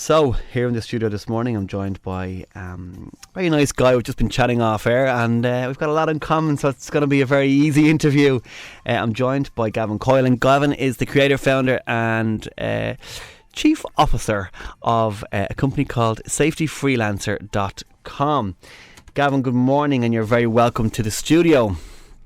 So, here in the studio this morning, I'm joined by a very nice guy. We've just been chatting off air, and we've got a lot in common, so it's going to be a very easy interview. I'm joined by Gavin Coyle, and Gavin is the creator, founder and chief officer of a company called SafetyFreelancer.com. Gavin, good morning, and you're very welcome to the studio.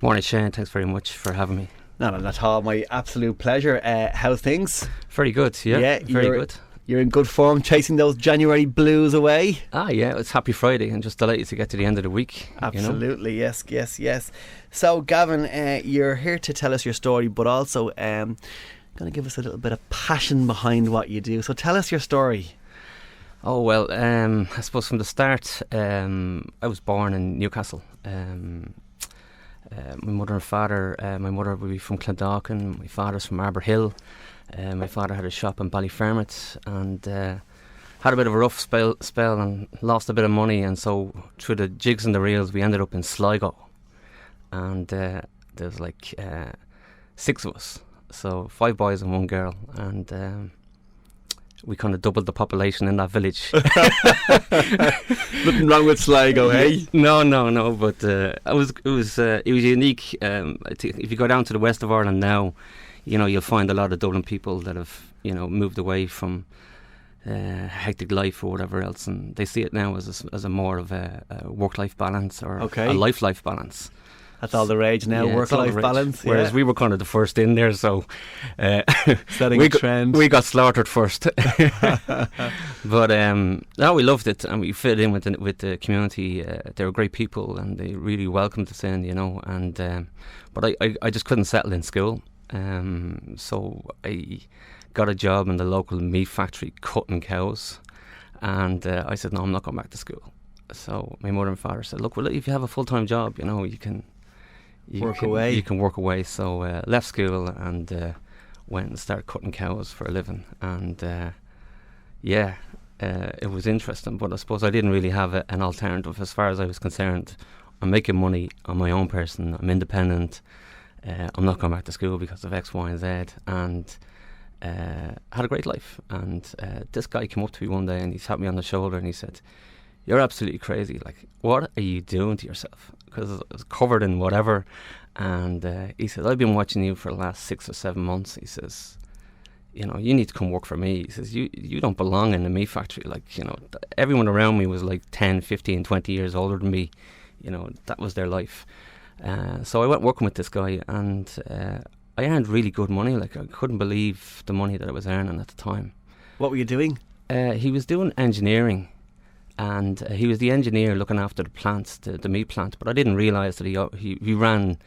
Morning, Shane. Thanks very much for having me. Not at all. My absolute pleasure. How's things? Very good, yeah very good. You're in good form, chasing those January blues away? Yeah, it's Happy Friday and just delighted to get to the end of the week. Absolutely, you know? Yes. So, Gavin, you're here to tell us your story, but also going to give us a little bit of passion behind what you do. So tell us your story. Oh, well, I suppose from the start, I was born in Newcastle. My mother and father, my mother would be from Clondalkin, my father's from Arbor Hill. My father had a shop in Ballyfermot and had a bit of a rough spell and lost a bit of money, and so through the jigs and the reels we ended up in Sligo, and there was like 6 of us, so 5 boys and 1 girl, and we kind of doubled the population in that village. Nothing wrong with Sligo, hey? No, but it was unique. If you go down to the west of Ireland now, you know, you'll find a lot of Dublin people that have, you know, moved away from hectic life or whatever else, and they see it now as a more of a work-life balance or a life balance. That's all the rage now, work-life balance. Whereas we were kind of the first in there, so setting a trend. We got slaughtered first. But no, we loved it, and we fit in with the community. They were great people, and they really welcomed us in, you know. And but I just couldn't settle in school. So I got a job in the local meat factory cutting cows, and I said, no, I'm not going back to school. So my mother and father said, look, well, if you have a full-time job, you know, you can work away. So left school and went and started cutting cows for a living, and it was interesting, but I suppose I didn't really have an alternative as far as I was concerned. I'm making money, I'm my own person, I'm independent. I'm not going back to school because of X, Y and Z, and had a great life. And this guy came up to me one day and he tapped me on the shoulder and he said, you're absolutely crazy, like, what are you doing to yourself? Because I was covered in whatever. And he said, I've been watching you for the last 6 or 7 months. He says, you know, you need to come work for me. He says, you don't belong in the meat factory. Like, you know, everyone around me was like 10, 15, 20 years older than me. You know, that was their life. So I went working with this guy, and I earned really good money. Like, I couldn't believe the money that I was earning at the time. What were you doing? He was doing engineering, and he was the engineer looking after the plants, the meat plant. But I didn't realise that he ran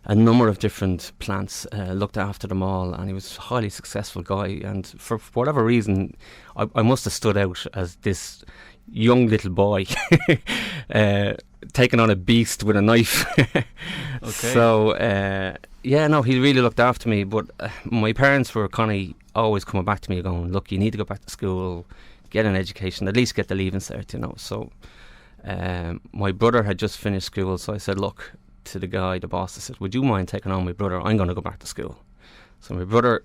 a number of different plants, looked after them all, and he was a highly successful guy. And for whatever reason, I must have stood out as this young little boy taking on a beast with a knife. So he really looked after me, but my parents were kind of always coming back to me going, look, you need to go back to school, get an education, at least get the leaving cert, you know. So my brother had just finished school, so I said, look, to the guy, the boss, I said, would you mind taking on my brother? I'm going to go back to school. So my brother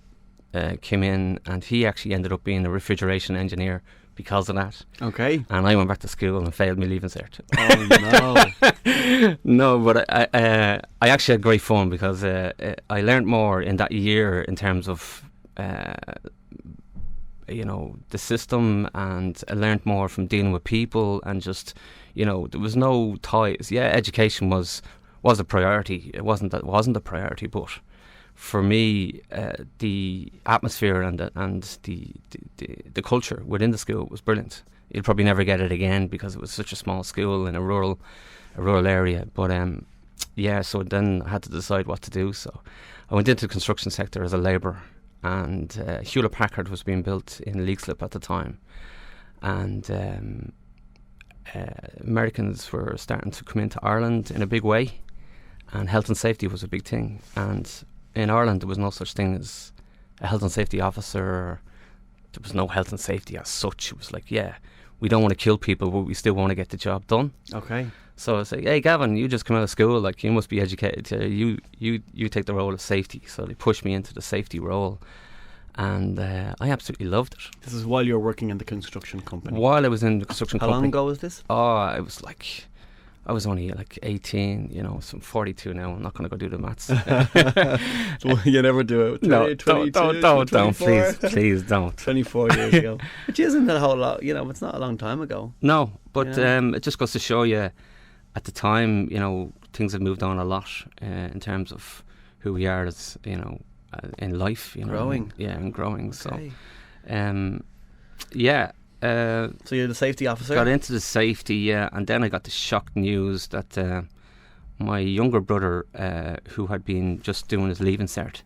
came in, and he actually ended up being a refrigeration engineer because of that. Okay. And I went back to school and failed my leaving cert. Oh, no. No, but I actually had great fun because I learned more in that year in terms of, you know, the system, and I learned more from dealing with people, and just, you know, there was no ties. Yeah, education was a priority. It wasn't a priority, but for me, the atmosphere and the culture within the school was brilliant. You'll probably never get it again because it was such a small school in a rural area. But so then I had to decide what to do. So I went into the construction sector as a labourer, and Hewlett Packard was being built in Leixlip at the time, and Americans were starting to come into Ireland in a big way, and health and safety was a big thing. And in Ireland, there was no such thing as a health and safety officer. There was no health and safety as such. It was like, yeah, we don't want to kill people, but we still want to get the job done. Okay. So I say, hey, Gavin, you just come out of school, like, you must be educated. You take the role of safety. So they pushed me into the safety role, and I absolutely loved it. This is while you're working in the construction company. While I was in the construction How company. long ago was this? Oh, I was only like 18, so I'm 42 now. I'm not going to go do the maths. You never do it. No, 22, don't, 24. please don't. 24 years ago. Which isn't a whole lot, it's not a long time ago. No, but it just goes to show you, at the time, things had moved on a lot in terms of who we are as, in life. Growing. And growing. Okay. So, yeah. So you're the safety officer? Got into the safety, and then I got the shock news that my younger brother, who had been just doing his leaving cert,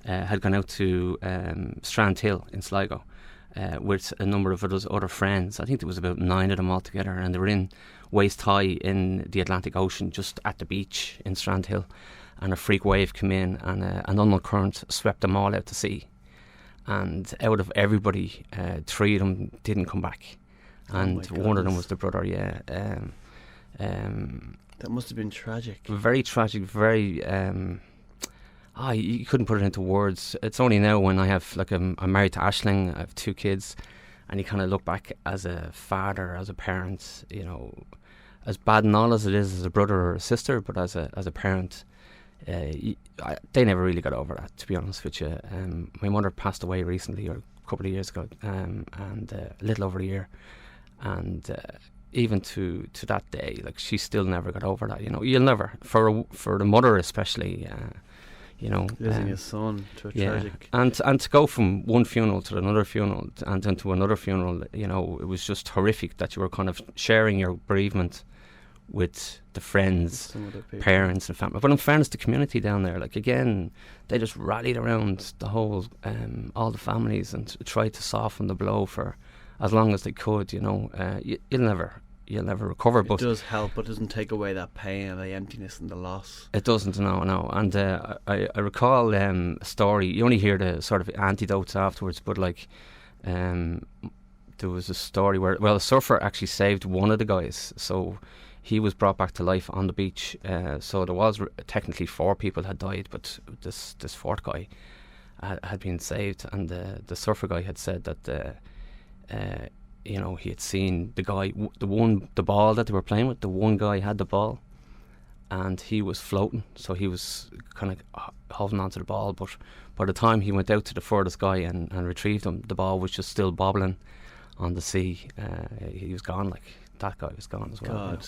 had gone out to Strand Hill in Sligo with a number of other friends. I think there was about 9 of them altogether, and they were in waist high in the Atlantic Ocean, just at the beach in Strand Hill, and a freak wave came in, and an unknown current swept them all out to sea. And out of everybody, 3 of them didn't come back, and one of them was the brother. Yeah, that must have been tragic. Very tragic. Very. You couldn't put it into words. It's only now when I have I'm married to Aisling. I have 2 kids, and you kind of look back as a father, as a parent. As bad and all as it is as a brother or a sister, but as a parent. They never really got over that, to be honest with you. My mother passed away recently, or a couple of years ago, and a little over a year, and even to that day, she still never got over that. You'll never, for the mother especially, losing his son to a tragic, and to go from one funeral to another funeral and then to another funeral, it was just horrific that you were kind of sharing your bereavement with the friends, parents and family. But in fairness, the community down there, again, they just rallied around the whole, all the families, and tried to soften the blow for as long as they could. You'll never recover. It but does help, but it doesn't take away that pain and the emptiness and the loss. It doesn't, no. And I recall a story. You only hear the sort of antidotes afterwards, but there was a story where, a surfer actually saved one of the guys. So he was brought back to life on the beach. So there was technically 4 people had died, but this 4th guy had been saved. And the surfer guy had said that he had seen the guy, the ball that they were playing with. The one guy had the ball, and he was floating, so he was kind of holding onto the ball. But by the time he went out to the furthest guy and retrieved him, the ball was just still bobbling on the sea. He was gone. That guy was gone as well. God.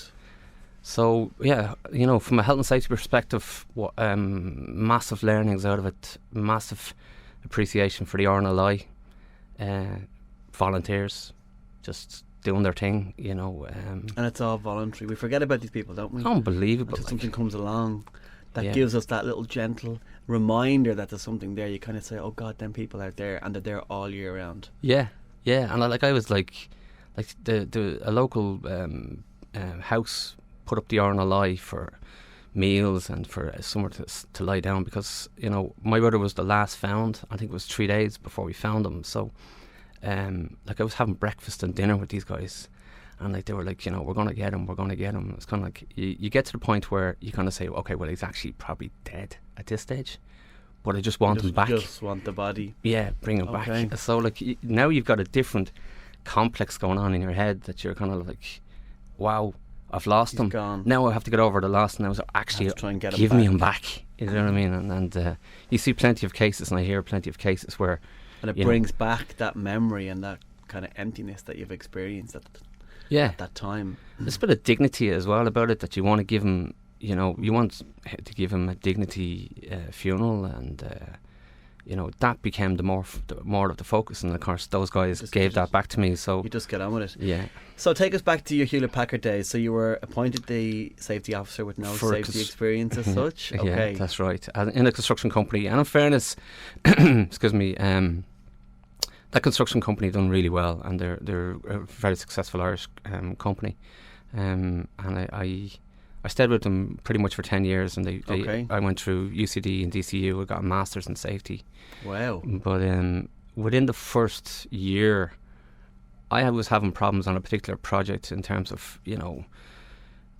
So from a health and safety perspective, massive learnings out of it, massive appreciation for the RNLI, volunteers just doing their thing, and it's all voluntary. We forget about these people, don't we? Unbelievable. Until something comes along that gives us that little gentle reminder that there's something there. You kind of say, oh God, them people out there, and they're there all year round. Yeah. And I was a local house put up the RNLI for meals and for somewhere to lie down, because my brother was the last found. I think it was 3 days before we found him. So I was having breakfast and dinner with these guys, and they were we're going to get him. It's kind of you get to the point where you kind of say, okay, well, he's actually probably dead at this stage, but I just want him back. Just want the body. Yeah, bring him back. So now you've got a different complex going on in your head, that you're kind of wow, I've lost him. Gone. Now I have to get over the loss, and I was actually try and get give him me him back. You know what I mean? And you see plenty of cases, and I hear plenty of cases where, and it brings back that memory and that kind of emptiness that you've experienced at that time. There's a bit of dignity as well about it, that you want to give him. You want to give him a dignity funeral, and that became the more of the focus. And of course, those guys gave that back to me. So you just get on with it. Yeah. So take us back to your Hewlett Packard days. So you were appointed the safety officer with no safety experience as such. Okay. Yeah, that's right. In a construction company, and in fairness, excuse me, that construction company done really well, and they're a very successful Irish company. And I stayed with them pretty much for 10 years, and I went through UCD and DCU. I got a master's in safety. Wow. But within the first year, I was having problems on a particular project in terms of,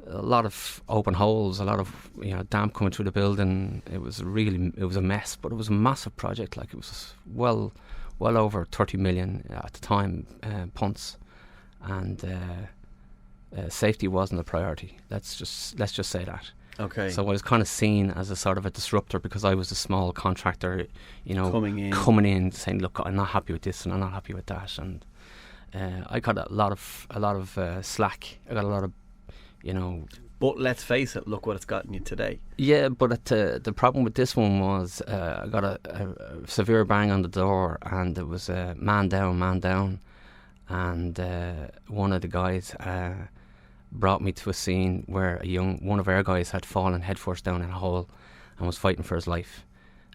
a lot of open holes, a lot of, damp coming through the building. It was a mess, but it was a massive project. It was well well over 30 million at the time punts, and safety wasn't a priority. Let's just say that. Okay. So I was kind of seen as a sort of a disruptor because I was a small contractor, coming in saying, look, I'm not happy with this and I'm not happy with that, and I got a lot of slack. I got a lot of, But let's face it, look what it's gotten you today. Yeah, but the problem with this one was I got a severe bang on the door, and it was man down, and one of the guys brought me to a scene where one of our guys had fallen headfirst down in a hole and was fighting for his life,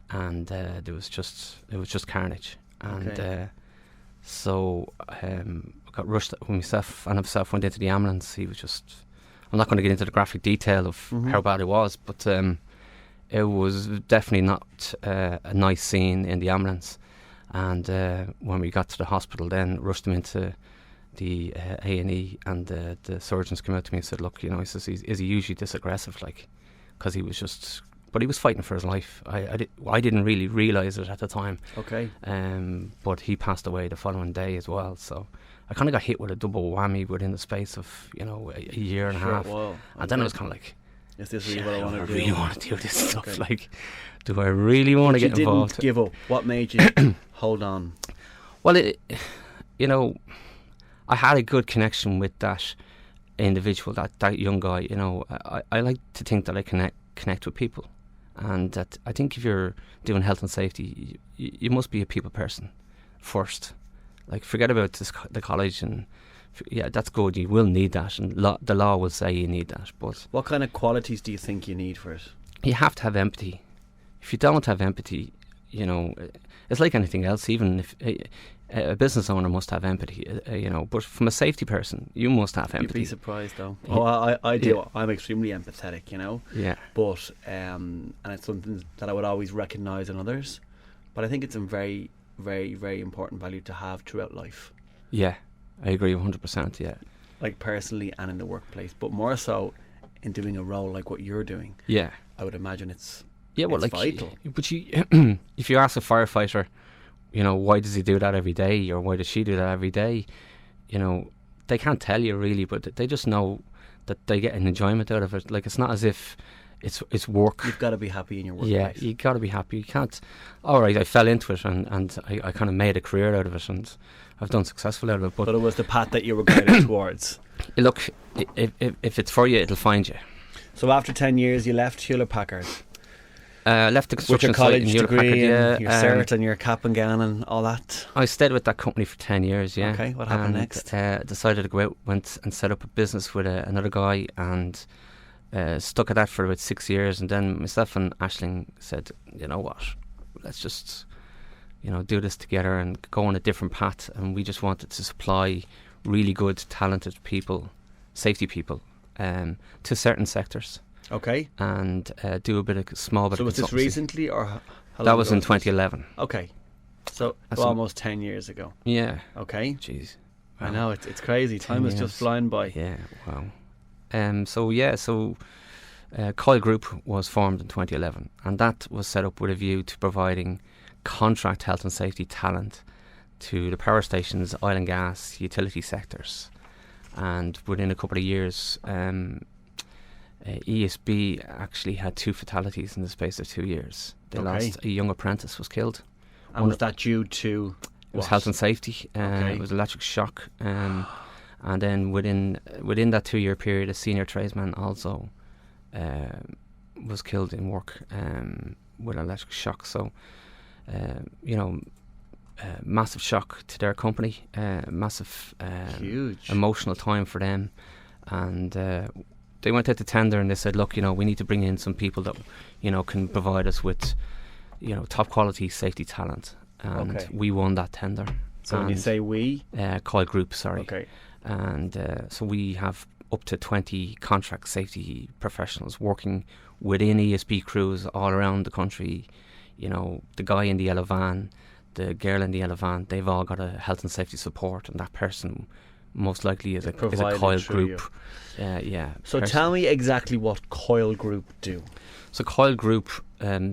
and it was just carnage, and so I got rushed when myself went into the ambulance. He was just, I'm not going to get into the graphic detail of how bad it was, but it was definitely not a nice scene in the ambulance. And when we got to the hospital, then rushed him into the A&E, and the surgeons came out to me and said, look, he says, is he usually this aggressive? Like, because he was just, but he was fighting for his life. I didn't really realise it at the time. Okay. But he passed away the following day as well. So I kind of got hit with a double whammy within the space of a year and a half. Wow. And then I was kind of like, is this really what I want to do? I really want to do this stuff. Okay. Like, do I really want to get involved? You didn't give up. What made you hold on? Well, I had a good connection with that individual, that young guy. I like to think that I connect with people, and that I think if you're doing health and safety, you must be a people person first. Like, forget about the college, and that's good. You will need that, and the law will say you need that. But what kind of qualities do you think you need for it? You have to have empathy. If you don't have empathy, it's like anything else. Even if a business owner must have empathy, but from a safety person, you must have empathy. You'd be surprised, though. I do. Yeah. I'm extremely empathetic, Yeah. But and it's something that I would always recognise in others. But I think it's a very, very, very important value to have throughout life. Yeah, I agree 100%. Yeah. Like personally and in the workplace, but more so in doing a role like what you're doing. Yeah. I would imagine it's vital. But if you ask a firefighter, why does he do that every day, or why does she do that every day? They can't tell you really, but they just know that they get an enjoyment out of it. Like, it's not as if it's work. You've got to be happy in your workplace. Yeah, you got to be happy. You can't. All right, I fell into it and I kind of made a career out of it, and I've done successful out of it. But it was the path that you were guided towards. Look, if it's for you, it'll find you. So after 10 years, you left Hewlett Packard. Left the construction with your college site in degree and your cert and your cap and gown and all that. I stayed with that company for 10 years. Yeah. Okay. What happened next? Decided to go out, went and set up a business with another guy, and stuck at that for about 6 years. And then myself and Aisling said, you know what, let's just do this together and go on a different path. And we just wanted to supply really good, talented people, safety people, to certain sectors. Okay. And do a small bit of consultancy. So was this recently, or how long that was ago in 2011. Okay. So almost 10 years ago. Yeah. Okay. Jeez. Wow. I know, it's crazy. Time is just flying by. Yeah, wow. So Coyle Group was formed in 2011, and that was set up with a view to providing contract health and safety talent to the power stations, oil and gas, utility sectors. And within a couple of years, ESB actually had 2 fatalities in the space of 2 years. They lost a young apprentice, was killed. And was that due to It was health and safety. It was electric shock. And then within that 2-year period, a senior tradesman also was killed in work with electric shock. So, massive shock to their company, massive huge emotional time for them. And they went out to tender, and they said, look, we need to bring in some people that, can provide us with, top quality safety talent. And we won that tender. So when you say we? Coyle Group, sorry. Okay. And so we have up to 20 contract safety professionals working within ESB crews all around the country. The guy in the yellow van, the girl in the yellow van, they've all got a health and safety support, and that person most likely is a Coyle Group. So tell me exactly what Coyle Group do. So Coyle Group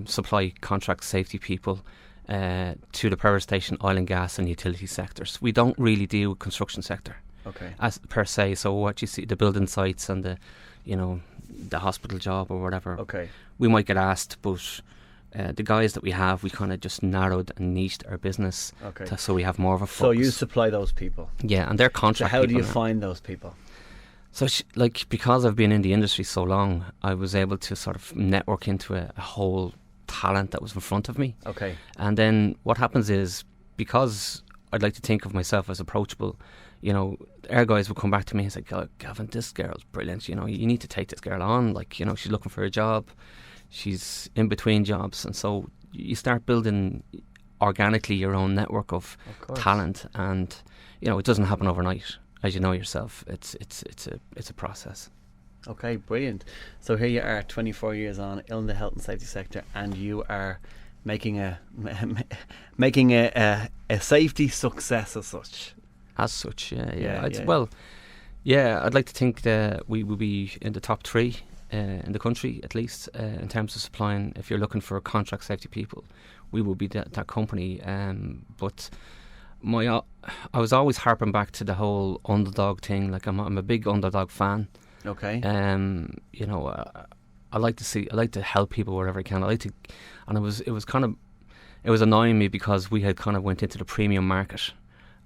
supply contract safety people to the power station, oil and gas and utility sectors. We don't really deal with construction sector as per se. So what you see, the building sites and the, the hospital job or whatever, we might get asked, but the guys that we have, we kind of just narrowed and niched our business so we have more of a focus. So you supply those people? Yeah, and they're contract people. So how do you now find those people? So because I've been in the industry so long, I was able to sort of network into a whole talent that was in front of me. And then what happens is, because I'd like to think of myself as approachable, our guys would come back to me and say, Gavin, this girl's brilliant, you need to take this girl on, she's looking for a job, she's in between jobs. And so you start building organically your own network of talent, and it doesn't happen overnight, as you know yourself. It's a process. Okay, brilliant. So here you are, 24 years on in the health and safety sector, and you are making a safety success as such. I'd like to think that we will be in the top 3 in the country, at least, in terms of supplying. If you're looking for contract safety people, we will be that company. But I was always harping back to the whole underdog thing. Like I'm a big underdog fan. I like to help people wherever I can. And it was annoying me because we had kind of went into the premium market.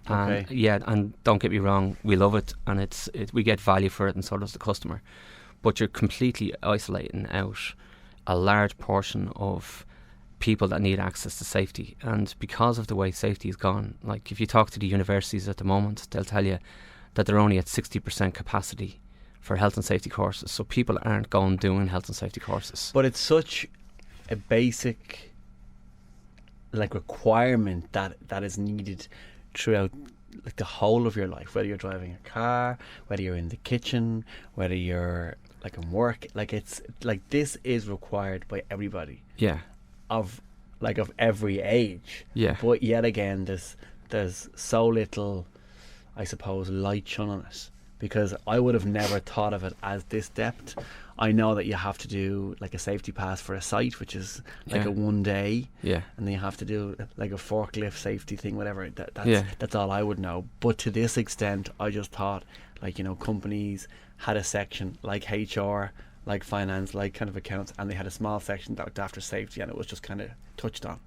And don't get me wrong, we love it, and we get value for it, and so does the customer. But you're completely isolating out a large portion of people that need access to safety. And because of the way safety is gone, like if you talk to the universities at the moment, they'll tell you that they're only at 60% capacity for health and safety courses. So people aren't going doing health and safety courses. But it's such a basic requirement that is needed throughout the whole of your life, whether you're driving a car, whether you're in the kitchen, whether you're in work. It's this is required by everybody. Of every age. But yet again, there's so little, I suppose, light shone on it, because I would have never thought of it as this depth. I know that you have to do a safety pass for a site, which is a 1 day, and then you have to do a forklift safety thing, whatever. That's all I would know. But to this extent, I just thought companies had a section like HR, like finance, like kind of accounts, and they had a small section that looked after safety, and it was just kind of touched on.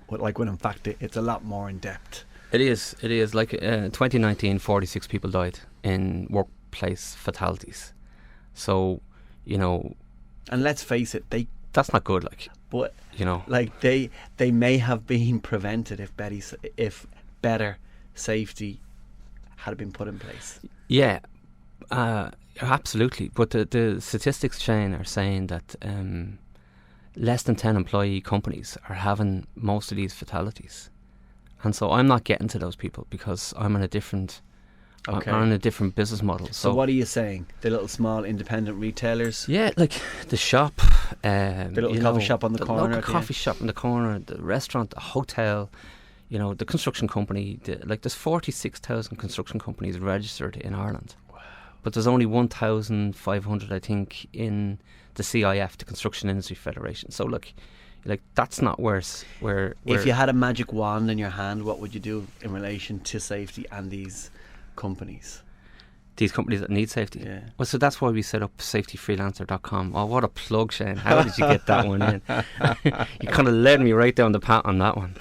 But when in fact it's a lot more in depth. It is. In 2019, 46 people died in workplace fatalities. So, and let's face it, that's not good. But they may have been prevented if better safety had been put in place. Absolutely. But the statistics, Shane, are saying that less than 10 employee companies are having most of these fatalities. And so I'm not getting to those people because I'm on a different business model. So what are you saying? The little small independent retailers? Yeah, the shop. The little coffee shop on the corner. Local coffee shop on the corner, the restaurant, the hotel, the construction company. There's 46,000 construction companies registered in Ireland. Wow. But there's only 1,500, I think, in the CIF, the Construction Industry Federation. So that's not worse. If you had a magic wand in your hand, what would you do in relation to safety and these companies? These companies that need safety? Yeah. Well, so that's why we set up SafetyFreelancer.com. Oh, what a plug, Shane. How did you get that one in? You kind of led me right down the path on that one.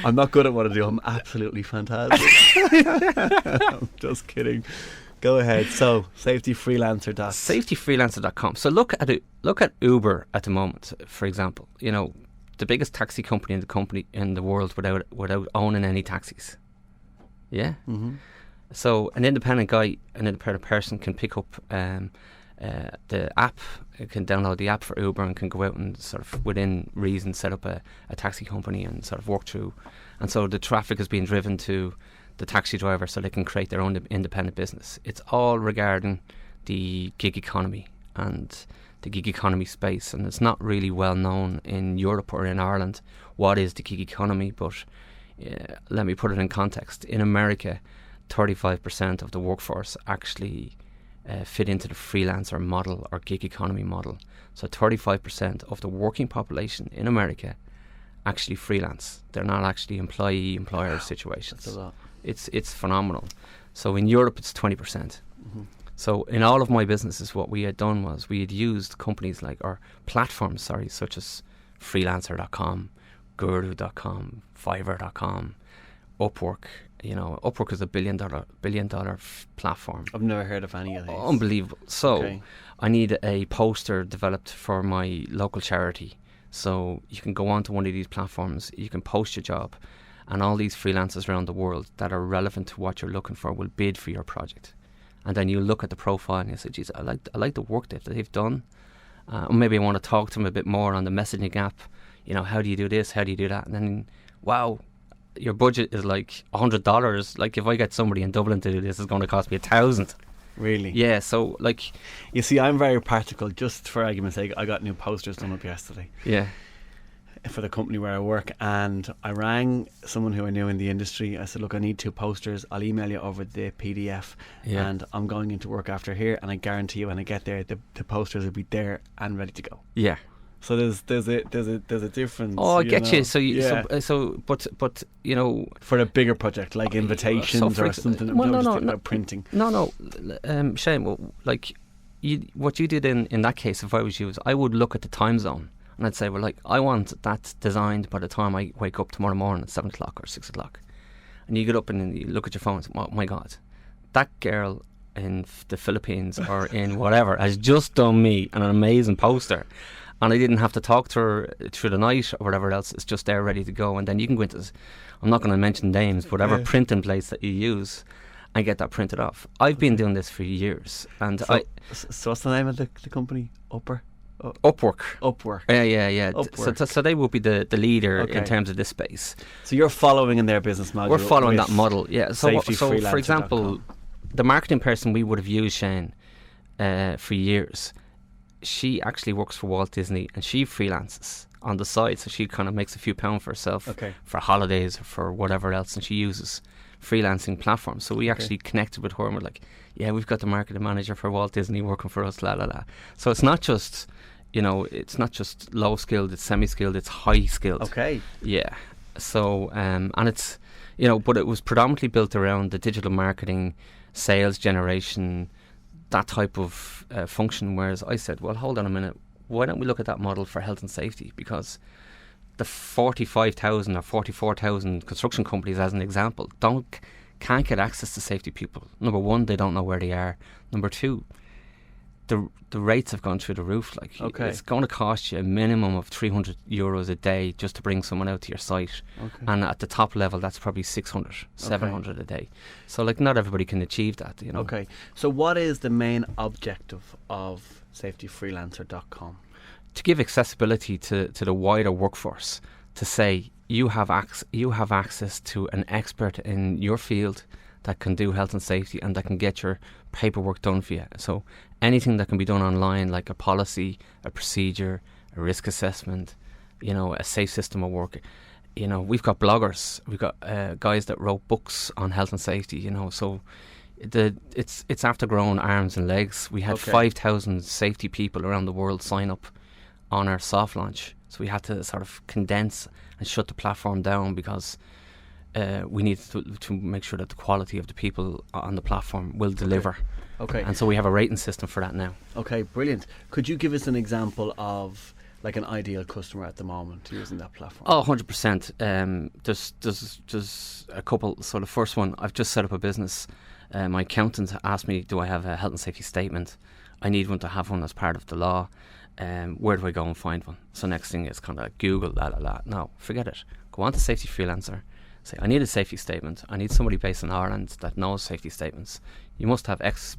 I'm not good at what I do. I'm absolutely fantastic. I'm just kidding. Go ahead. So, SafetyFreelancer.com. So look at Uber at the moment, for example. The biggest taxi company in the world without owning any taxis. Yeah. Mm-hmm. So an independent person can pick up the app, can download the app for Uber, and can go out and sort of within reason set up a taxi company and sort of work through. And so the traffic is being driven to the taxi driver so they can create their own independent business. It's all regarding the gig economy and the gig economy space, and it's not really well known in Europe or in Ireland what is the gig economy, but let me put it in context. In America, 35% of the workforce actually fit into the freelancer model or gig economy model. So 35% of the working population in America actually freelance. They're not actually employee-employer situations. That's a lot. It's phenomenal. So in Europe, it's 20%. So in all of my businesses, what we had done was we had used companies like, or platforms, such as Freelancer.com, Guru.com, Fiverr.com, Upwork. Upwork is a billion dollar platform. I've never heard of any of these. Unbelievable. So Okay. I need a poster developed for my local charity. So you can go onto one of these platforms, you can post your job, and all these freelancers around the world that are relevant to what you're looking for will bid for your project. And then you look at the profile and you say, geez, I like the work that they've done. Or maybe I want to talk to them a bit more on the messaging app. How do you do this? How do you do that? And then, wow, your budget is like $100. Like if I get somebody in Dublin to do this, it's going to cost me $1,000. Really? Yeah, so like... You see, I'm very practical. Just for argument's sake, I got new posters done up yesterday Yeah. for the company where I work, and I rang someone who I knew in the industry. I said, look, I need 2 posters. I'll email you over the PDF, and I'm going into work after here, and I guarantee you when I get there, the posters will be there and ready to go. Yeah. So there's a difference. Oh, I get you. So but for a bigger project like invitations or something. About printing. No, Shane. Well, like what you did in that case, if I was you, is I would look at the time zone and I'd say, well, like I want that designed by the time I wake up tomorrow morning at 7 o'clock or 6 o'clock, and you get up and you look at your phone and say, oh my God, that girl in the Philippines or in whatever has just done me an amazing poster. And I didn't have to talk to her through the night or whatever else. It's just there ready to go. And then you can go into this, I'm not going to mention names, whatever printing place that you use, and get that printed off. I've been doing this for years. And so what's the name of the company? Upwork. Upwork. Yeah. Upwork. So they will be the leader in terms of this space. So you're following in their business model. We're following that model, yeah. So for example, SafetyFreelancer.com. the marketing person we would have used, Shane, for years, she actually works for Walt Disney and she freelances on the side, so she kind of makes a few pounds for herself for holidays or for whatever else, and she uses freelancing platforms. So we actually connected with her and we're like, yeah, we've got the marketing manager for Walt Disney working for us, la la la. So it's not just it's not just low skilled, it's semi skilled, it's high skilled. Okay. Yeah. So and it's but it was predominantly built around the digital marketing, sales generation, that type of function. Whereas I said, well, hold on a minute, why don't we look at that model for health and safety? Because the 45,000 or 44,000 construction companies, as an example, can't get access to safety people. Number one, they don't know where they are. Number two, the rates have gone through the roof. Like it's going to cost you a minimum of €300 a day just to bring someone out to your site, and at the top level that's probably 600, 700 a day. So like not everybody can achieve that. Okay, so what is the main objective of SafetyFreelancer.com? To give accessibility to the wider workforce, to say you have access to an expert in your field that can do health and safety and that can get your paperwork done for you. So anything that can be done online, like a policy, a procedure, a risk assessment, a safe system of work. We've got bloggers, we've got guys that wrote books on health and safety. So it's after growing arms and legs. We had 5,000 safety people around the world sign up on our soft launch. So we had to sort of condense and shut the platform down because we need to make sure that the quality of the people on the platform will deliver. Okay. And so we have a rating system for that now. Okay, brilliant. Could you give us an example of like an ideal customer at the moment using that platform? Oh, 100%. There's a couple. So the first one, I've just set up a business. My accountant asked me, do I have a health and safety statement? I need one to have one as part of the law. Where do I go and find one? So next thing is kind of like Google, No, forget it. Go on to Safety Freelancer. Say, I need a safety statement. I need somebody based in Ireland that knows safety statements. You must have X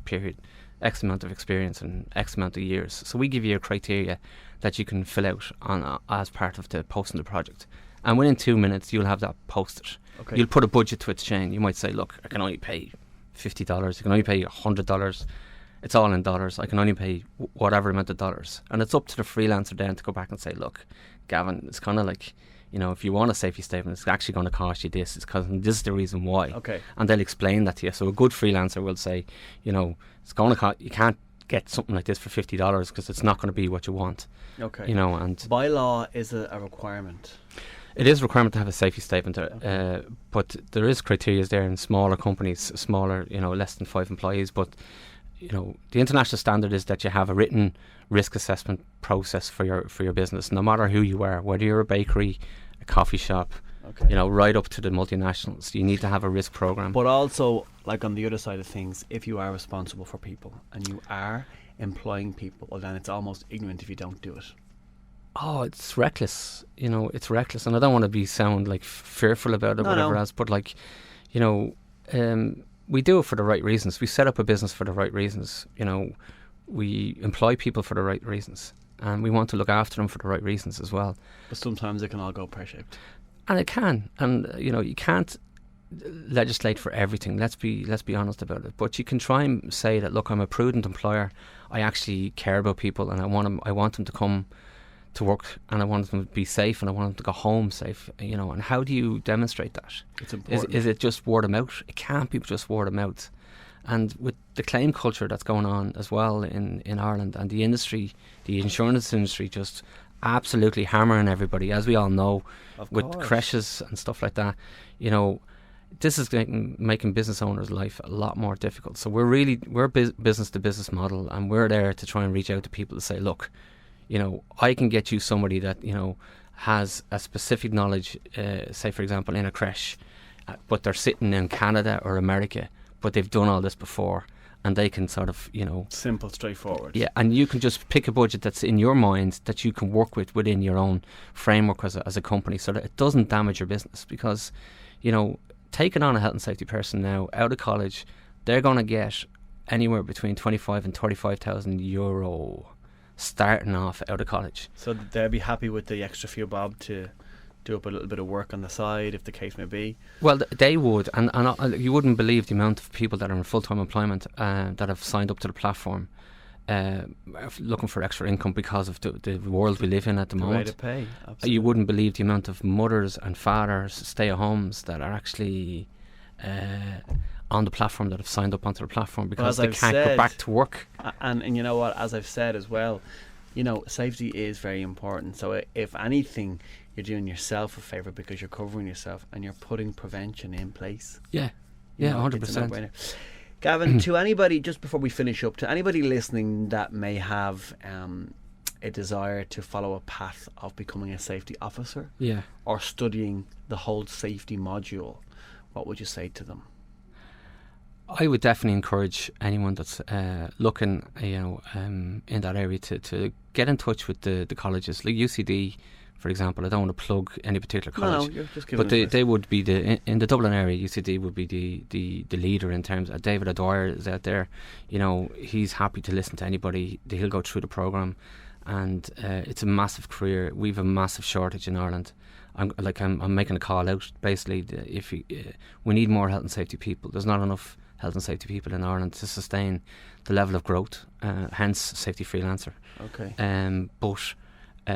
amount of experience and X amount of years. So we give you a criteria that you can fill out on as part of the posting the project. And within 2 minutes, you'll have that posted. Okay. You'll put a budget to it, Shane. You might say, look, I can only pay $50. I can only pay $100. It's all in dollars. I can only pay whatever amount of dollars. And it's up to the freelancer then to go back and say, look, Gavin, it's kind of like, if you want a safety statement, it's actually going to cost you this. It's because this is the reason why. Okay. And they'll explain that to you. So a good freelancer will say, it's going to cost, you can't get something like this for $50 because it's not going to be what you want. Okay. And by law, is it a requirement? It is a requirement to have a safety statement, but there is criteria there in smaller companies, smaller, less than 5 employees. But the international standard is that you have a written risk assessment process for your business, no matter who you are, whether you're a bakery, a coffee shop, right up to the multinationals. You need to have a risk program. But also, like on the other side of things, if you are responsible for people and you are employing people, well, then it's almost ignorant if you don't do it. Oh, it's reckless. It's reckless, and I don't want to sound like fearful about it, whatever else. But we do it for the right reasons. We set up a business for the right reasons. We employ people for the right reasons, and we want to look after them for the right reasons as well. But sometimes it can all go pear-shaped. And it can, and you can't legislate for everything. Let's be honest about it. But you can try and say that, look, I'm a prudent employer. I actually care about people, and I want them to come to work, and I want them to be safe, and I want them to go home safe. And how do you demonstrate that? It's important. Is it just word of mouth? It can't be just word of mouth. And with the claim culture that's going on as well in Ireland, and the industry, the insurance industry, just absolutely hammering everybody, as we all know, with crashes and stuff like that. This is making business owners' life a lot more difficult. So we're business to business model, and we're there to try and reach out to people to say, look, I can get you somebody that has a specific knowledge, say for example in a creche, but they're sitting in Canada or America, but they've done all this before, and they can sort of simple, straightforward. Yeah, and you can just pick a budget that's in your mind that you can work with within your own framework as a company, so that it doesn't damage your business. Because taking on a health and safety person now out of college, they're going to get anywhere between 25 and 35,000 euro starting off out of college. So they'll be happy with the extra few bob to do up a little bit of work on the side, if the case may be. Well, they would, and you wouldn't believe the amount of people that are in full-time employment that have signed up to the platform looking for extra income because of the world we live in at the moment. Rate of pay, absolutely. You wouldn't believe the amount of mothers and fathers, stay-at-homes, that are actually on the platform, that have signed up onto the platform because they can't go back to work. And you know what, as I've said as well, safety is very important. So if anything, you're doing yourself a favour, because you're covering yourself and you're putting prevention in place. Yeah, 100%. It's a no-brainer. Gavin, to anybody, just before we finish up, to anybody listening that may have a desire to follow a path of becoming a safety officer, or studying the whole safety module, what would you say to them? I would definitely encourage anyone that's looking, in that area to get in touch with the colleges, like UCD, for example. I don't want to plug any particular college, you're just giving but they would be in the Dublin area. UCD would be the leader in terms of David O'Dwyer is out there. He's happy to listen to anybody. He'll go through the program, and it's a massive career. We've a massive shortage in Ireland. I'm making a call out. Basically, we need more health and safety people. There's not enough health and safety people in Ireland to sustain the level of growth, hence SafetyFreelancer. Okay. But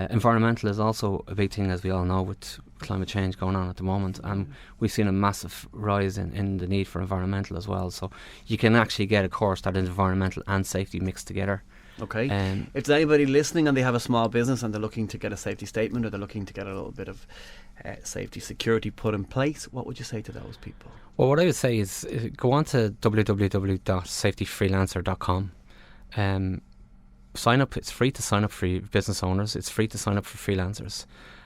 environmental is also a big thing, as we all know, with climate change going on at the moment, and we've seen a massive rise in the need for environmental as well. So you can actually get a course that is environmental and safety mixed together. Okay. If there's anybody listening and they have a small business and they're looking to get a safety statement, or they're looking to get a little bit of safety security put in place, what would you say to those people? Well, what I would say is go on to www.safetyfreelancer.com. Sign up. It's free to sign up for business owners. It's free to sign up for freelancers,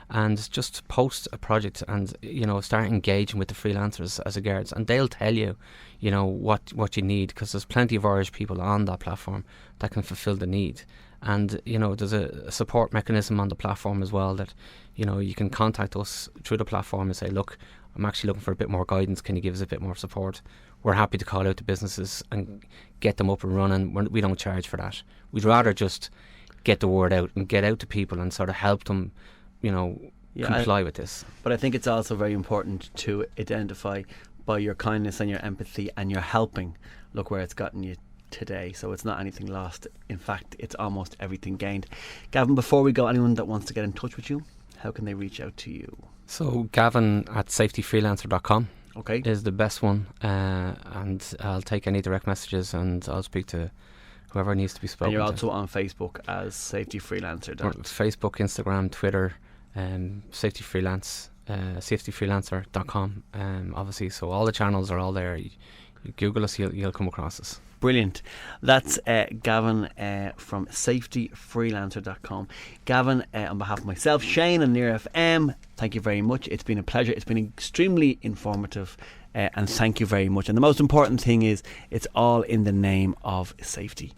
and just post a project and start engaging with the freelancers as regards, and they'll tell you what you need, because there's plenty of Irish people on that platform that can fulfill the need. And there's a support mechanism on the platform as well, that you can contact us through the platform and say, look, I'm actually looking for a bit more guidance, can you give us a bit more support? We're happy to call out to businesses and get them up and running. We don't charge for that. We'd rather just get the word out and get out to people and sort of help them comply with this. But I think it's also very important to identify by your kindness and your empathy and your helping, look where it's gotten you today. So it's not anything lost. In fact, it's almost everything gained. Gavin, before we go, anyone that wants to get in touch with you, how can they reach out to you? So Gavin at SafetyFreelancer.com is the best one, and I'll take any direct messages and I'll speak to whoever needs to be spoken to. And you're also on Facebook as SafetyFreelancer. Facebook, Instagram, Twitter, Safety Freelance. SafetyFreelancer.com. Obviously, so all the channels are all there. You Google us, you'll come across us. Brilliant. That's Gavin from SafetyFreelancer.com. Gavin, on behalf of myself, Shane and NearFM, thank you very much. It's been a pleasure. It's been extremely informative, and thank you very much. And the most important thing is, it's all in the name of safety.